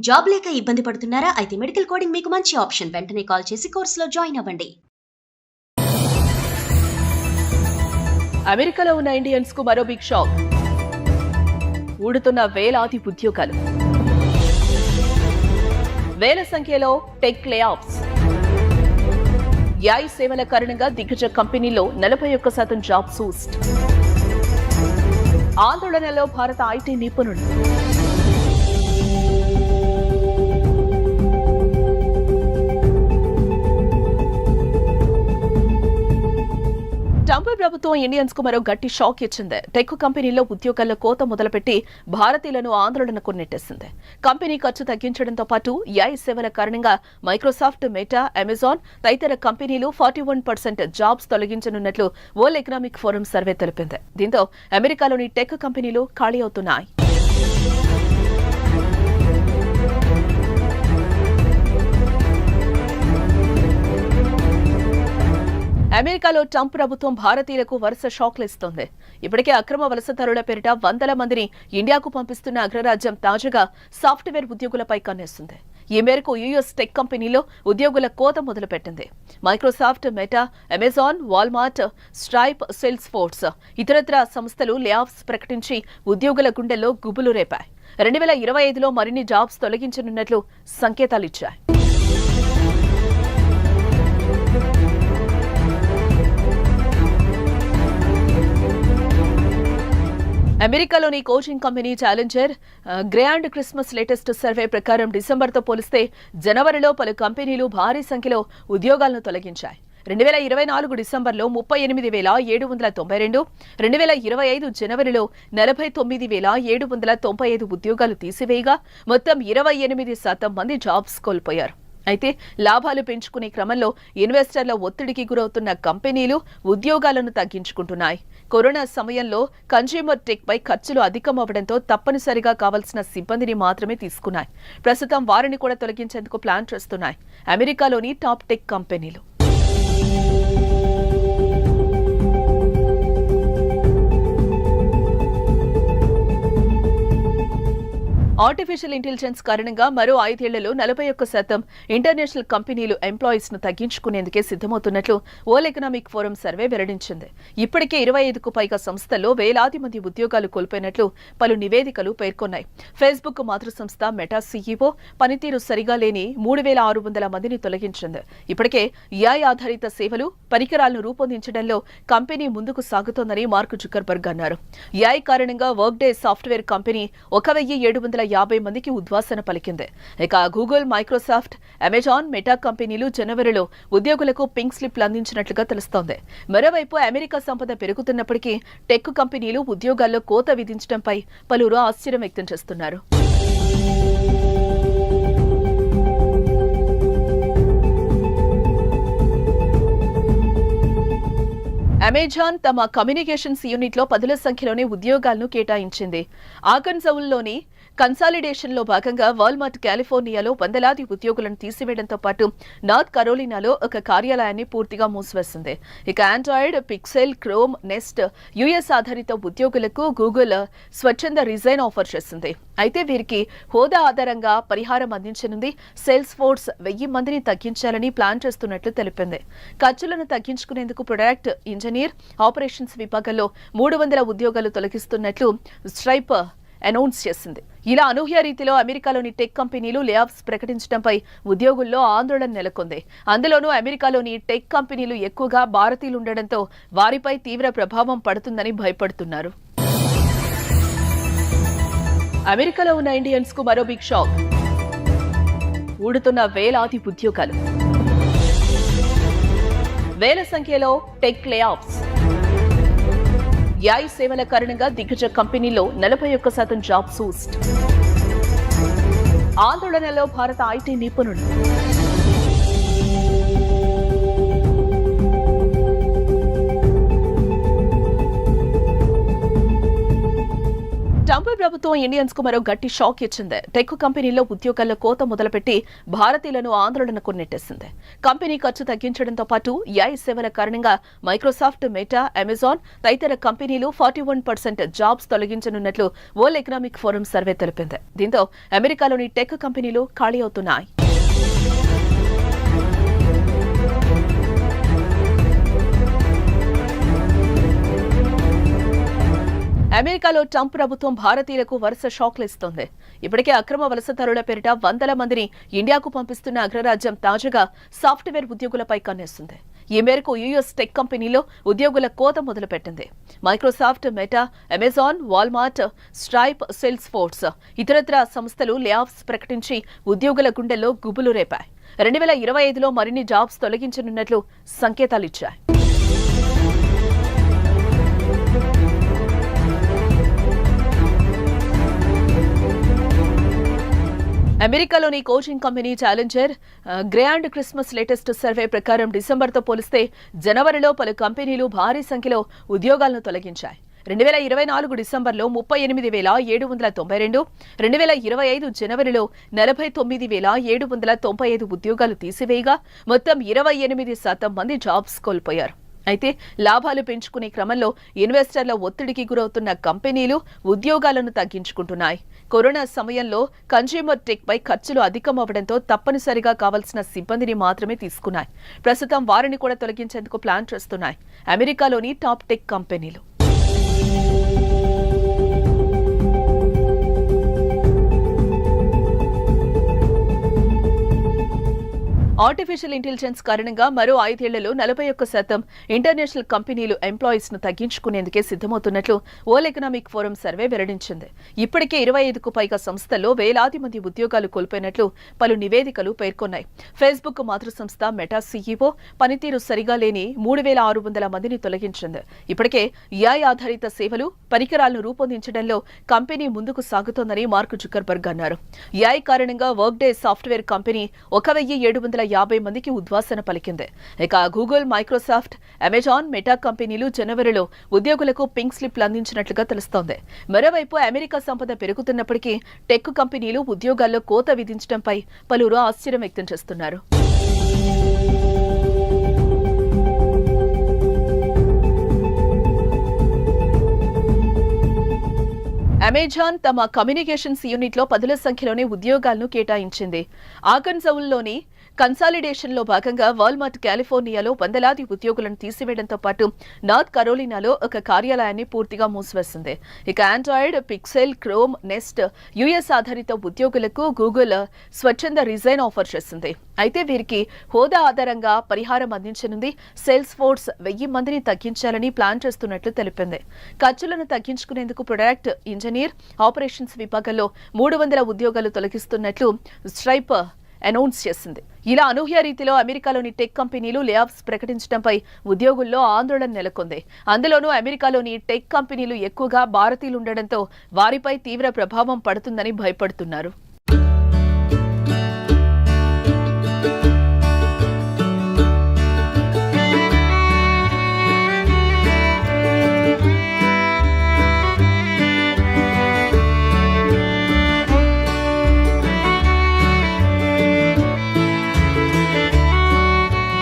Job లేక ఇబ్బంది పడుతున్నారా? అయితే మెడికల్ కోడింగ్ మీకు మంచి ఆప్షన్. వెంటనే కాల్ చేసి కోర్సులో జాయిన్ అవ్వండి. అమెరికాలో ఉన్న ఇండియన్స్ కు మరో బిగ్ షాక్. ఊడుతున్న వేలాది ఉద్యోగాలు, వేల సంఖ్యలో టెక్ లేఆఫ్స్. AI సేవల కారణంగా దిగ్గజ కంపెనీల్లో 41% జాబ్ సూస్ట్. ఆందోళనలో భారత ఐటీ నిపుణులు. ట్రంప్ ప్రభుత్వం ఇండియన్స్ కు మరో గట్టి షాక్ ఇచ్చింది. టెక్ కంపెనీల్లో ఉద్యోగాల్లో కోత మొదలుపెట్టి భారతీయులను ఆందోళనకు నెట్టేసింది. కంపెనీ ఖర్చు తగ్గించడంతో పాటు AI సేవల కారణంగా మైక్రోసాఫ్ట్, మెటా, అమెజాన్ తదితర కంపెనీలు 41% జాబ్స్ తొలగించనున్నట్లు వరల్డ్ ఎకనామిక్ ఫోరం సర్వే తెలిపింది. దీంతో అమెరికాలోని టెక్ కంపెనీలు ఖాళీ అవుతున్నాయి. అమెరికాలో ట్రంప్ ప్రభుత్వం భారతీయులకు వరుస షాక్లు ఇస్తోంది. ఇప్పటికే అక్రమ వలసదారుల పేరిట వందల మందిని ఇండియాకు పంపిస్తున్న అగ్రరాజ్యం తాజాగా సాఫ్ట్వేర్ ఉద్యోగులపై కన్నేస్తుంది. ఈ మేరకు US టెక్ కంపెనీలో ఉద్యోగుల కోత మొదలుపెట్టింది. Microsoft, meta, Amazon, Walmart, stripe, sales force ఇతరత్ర సంస్థలు లేఆఫ్స్ ప్రకటించి ఉద్యోగుల గుండెల్లో గుబులు రేపాయి. 2025లో మరిన్ని జాబ్స్ తొలగించనున్నట్లు సంకేతాలిచ్చాయి. అమెరికాలోని coaching company challenger grand Christmas latest survey ప్రకారం డిసెంబర్తో పోలిస్తే జనవరిలో పలు కంపెనీలు భారీ సంఖ్యలో ఉద్యోగాలను తొలగించాయి. 2024 డిసెంబర్లో 38,792, 2025 జనవరిలో 49,795 ఉద్యోగాలు తీసివేయగా మొత్తం 28% మంది జాబ్స్ కోల్పోయారు. అయితే లాభాలు పెంచుకునే క్రమంలో ఇన్వెస్టర్ల ఒత్తిడికి గురవుతున్న కంపెనీలు ఉద్యోగాలను తగ్గించుకుంటున్నాయి. కరోనా సమయంలో కన్స్యూమర్ టెక్ పై ఖర్చులు అధికమవడంతో తప్పనిసరిగా కావాల్సిన సిబ్బందిని మాత్రమే తీసుకున్నాయి. ప్రస్తుతం వారిని కూడా తొలగించేందుకు ప్లాన్ చేస్తున్నాయి అమెరికాలోని టాప్ టెక్ కంపెనీలు. ఆర్టిఫిషియల్ ఇంటెలిజెన్స్ కారణంగా మరో 5 ఏళ్లలో 41% ఇంటర్నేషనల్ కంపెనీలు ఎంప్లాయీస్ ను తగ్గించుకునేందుకే సిద్ధమవుతున్నట్లు వరల్డ్ ఎకనామిక్ ఫోరం సర్వే వెల్లడించింది. ఇప్పటికే 25కు పైగా సంస్థల్లో వేలాది మంది ఉద్యోగాలు కోల్పోయినట్లు పలు నివేదికలు పేర్కొన్నాయి. ఫేస్బుక్ మాతృ సంస్థ మెటా CEO పనితీరు సరిగా లేని 3,600 మందిని తొలగించింది. ఇప్పటికే AI ఆధారిత సేవలు, పరికరాలను రూపొందించడంలో కంపెనీ ముందుకు సాగుతోందని మార్క్ జుకర్బర్గ్ అన్నారు. AI కారణంగా వర్క్డే సాఫ్ట్వేర్ కంపెనీ 1,750 మందికి ఉద్వాసన పలికింది. ఇక గూగుల్, మైక్రోసాఫ్ట్, అమెజాన్, మెటా కంపెనీలు జనవరిలో ఉద్యోగులకు పింక్ స్లిప్లు అందించినట్లుగా తెలుస్తోంది. మరోవైపు అమెరికా సంపద పెరుగుతున్నప్పటికీ టెక్ కంపెనీలు ఉద్యోగాల్లో కోత విధించడంపై పలువురు ఆశ్చర్యం వ్యక్తం చేస్తున్నారు. అమెజాన్ తమ కమ్యూనికేషన్స్ యూనిట్లో 10ల సంఖ్యలోనే ఉద్యోగాలను కేటాయించింది. ఆర్కన్సాస్లోని కన్సాలిడేషన్ లో భాగంగా వాల్మార్ట్ కాలిఫోర్నియాలో వందలాది ఉద్యోగులను తీసివేయడంతో పాటు నార్త్ కరోలినాలో ఒక కార్యాలయాన్ని పూర్తిగా మూసివేసింది. ఇక Android, Pixel, Chrome, Nest US ఆధారిత ఉద్యోగులకు గూగుల్ స్వచ్ఛంద రిజైన్ ఆఫర్ చేసింది. అయితే వీరికి హోదా ఆధారంగా పరిహారం అందించనుంది. సేల్స్ ఫోర్స్ 1000 మందిని తగ్గించాలని ప్లాన్ చేస్తున్నట్లు తెలిపింది. ఖర్చులను తగ్గించుకునేందుకు ప్రొడక్ట్, ఇంజనీర్, ఆపరేషన్స్ విభాగంలో 300 ఉద్యోగాలు తొలగిస్తున్నట్లు స్ట్రైప్ అనౌన్స్ చేసింది. ఇలా అనూహ్య రీతిలో అమెరికాలోని టెక్ కంపెనీలు లేఆఫ్స్ ప్రకటించడంపై ఉద్యోగుల్లో ఆందోళన నెలకొంది. అందులోనూ అమెరికాలోని టెక్ కంపెనీలు ఎక్కువగా భారతీయులు ఉండడంతో వారిపై తీవ్ర ప్రభావం పడుతుందని భయపడుతున్నారు. అమెరికాలో ఉన్న ఇండియన్స్ కు మరో బిగ్ షాక్. ఊడుతున్న వేలాది ఉద్యోగాలు, వేల సంఖ్యలో టెక్ లేఆఫ్స్. AI సేవల కారణంగా దిగ్గజ కంపెనీల్లో 41% జాబ్ సూస్ట్. ఆందోళనలో భారత ఐటీ నిపుణులు. ట్రంప్ ప్రభుత్వం ఇండియన్స్ కు మరో గట్టి షాక్ ఇచ్చింది. టెక్ కంపెనీల్లో ఉద్యోగాల్లో కోత మొదలుపెట్టి భారతీయులను ఆందోళనకు నెట్టేసింది. కంపెనీ ఖర్చు తగ్గించడంతో పాటు ఏఐ సేవల కారణంగా మైక్రోసాఫ్ట్, మెటా, అమెజాన్ తదితర కంపెనీలు 41% జాబ్స్ తొలగించనున్నట్లు వరల్డ్ ఎకనామిక్ ఫోరం సర్వే తెలిపింది. దీంతో అమెరికాలోని టెక్ కంపెనీలు ఖాళీ అవుతున్నాయి. అమెరికాలో ట్రంప్ ప్రభుత్వం భారతీయులకు వరుస షాక్లు ఇస్తోంది. ఇప్పటికే అక్రమ వలసదారుల పేరిట వందల మందిని ఇండియాకు పంపిస్తున్న అగ్రరాజ్యం తాజాగా సాఫ్ట్వేర్ ఉద్యోగులపై కన్నేస్తుంది. ఈ మేరకు యుఎస్ టెక్ కంపెనీలో ఉద్యోగుల కోత మొదలుపెట్టింది. Microsoft, meta, Amazon, Walmart, stripe, sales force ఇతరత్ర సంస్థలు లేఆఫ్స్ ప్రకటించి ఉద్యోగుల గుండెల్లో గుబులు రేపాయి. 2025లో మరిన్ని జాబ్స్ తొలగించనున్నట్లు సంకేతాలిచ్చాయి. అమెరికాలోని coaching company challenger grand Christmas latest survey ప్రకారం డిసెంబర్తో పోలిస్తే జనవరిలో పలు కంపెనీలు భారీ సంఖ్యలో ఉద్యోగాలను తొలగించాయి. 2024 డిసెంబర్లో 38,792, 2025 జనవరిలో 49,795 ఉద్యోగాలు తీసివేయగా మొత్తం 28% మంది జాబ్స్ కోల్పోయారు. అయితే లాభాలు పెంచుకునే క్రమంలో ఇన్వెస్టర్ల ఒత్తిడికి గురవుతున్న కంపెనీలు ఉద్యోగాలను తగ్గించుకుంటున్నాయి. కరోనా సమయంలో కన్స్యూమర్ టెక్ పై ఖర్చులు అధికమవడంతో తప్పనిసరిగా కావాల్సిన సిబ్బందిని మాత్రమే తీసుకున్నాయి. ప్రస్తుతం వారిని కూడా తొలగించేందుకు ప్లాన్ చేస్తున్నాయి అమెరికాలోని టాప్ టెక్ కంపెనీలు. ఆర్టిఫిషియల్ ఇంటెలిజెన్స్ కారణంగా మరో 5 ఏళ్లలో 41% ఇంటర్నేషనల్ కంపెనీలు ఎంప్లాయీస్ ను తగ్గించుకునేందుకే సిద్ధమవుతున్నట్లు వరల్డ్ ఎకనామిక్ ఫోరం సర్వే వెల్లడించింది. ఇప్పటికే 25కు పైగా సంస్థల్లో వేలాది మంది ఉద్యోగాలు కోల్పోయినట్లు పలు నివేదికలు పేర్కొన్నాయి. ఫేస్బుక్ మాతృ సంస్థ మెటా సీఈఓ పనితీరు సరిగా లేని 3,600 మందిని తొలగించింది. ఇప్పటికే ఏఐ ఆధారిత సేవలు, పరికరాలను రూపొందించడంలో కంపెనీ ముందుకు సాగుతోందని మార్క్ జుకర్బర్గ్ అన్నారు. ఏఐ కారణంగా వర్క్డే సాఫ్ట్వేర్ కంపెనీ 1,750 మందికి ఉద్వాసన పలికింది. ఇక గూగుల్, మైక్రోసాఫ్ట్, అమెజాన్, మెటా కంపెనీలు జనవరిలో ఉద్యోగులకు పింక్ స్లిప్లు అందించినట్లుగా తెలుస్తోంది. మరోవైపు అమెరికా సంపద పెరుగుతున్నప్పటికీ టెక్ కంపెనీలు ఉద్యోగాల్లో కోత విధించడంపై పలువురు ఆశ్చర్యం వ్యక్తం చేస్తున్నారు. అమెజాన్ తమ కమ్యూనికేషన్స్ యూనిట్లో 10ల సంఖ్యలోనే ఉద్యోగాలను కేటాయించింది. ఆర్కన్సాస్లోని కన్సాలిడేషన్లో భాగంగా వాల్మార్ట్ కాలిఫోర్నియాలో వందలాది ఉద్యోగులను తీసివేయడంతో పాటు నార్త్ కరోలినాలో ఒక కార్యాలయాన్ని పూర్తిగా మూసివేసింది. ఇక Android, Pixel, Chrome, Nest US ఆధారిత ఉద్యోగులకు గూగుల్ స్వచ్ఛంద రిజైన్ ఆఫర్ చేసింది. అయితే వీరికి హోదా ఆధారంగా పరిహారం అందించనుంది. సేల్స్ ఫోర్స్ 1000 మందిని తగ్గించాలని ప్లాన్ చేస్తున్నట్లు తెలిపింది. ఖర్చులను తగ్గించుకునేందుకు ప్రొడక్ట్ ఇంజనీర్, ఆపరేషన్స్ విభాగంలో 300 ఉద్యోగాలు తొలగిస్తున్నట్లు స్ట్రైప్ అనౌన్స్ చేసింది. ఇలా అనూహ్య రీతిలో అమెరికాలోని టెక్ కంపెనీలు లేఆఫ్స్ ప్రకటించడంపై ఉద్యోగుల్లో ఆందోళన నెలకొంది. అందులోనూ అమెరికాలోని టెక్ కంపెనీలు ఎక్కువగా భారతీయులుండడంతో వారిపై తీవ్ర ప్రభావం పడుతుందని భయపడుతున్నారు.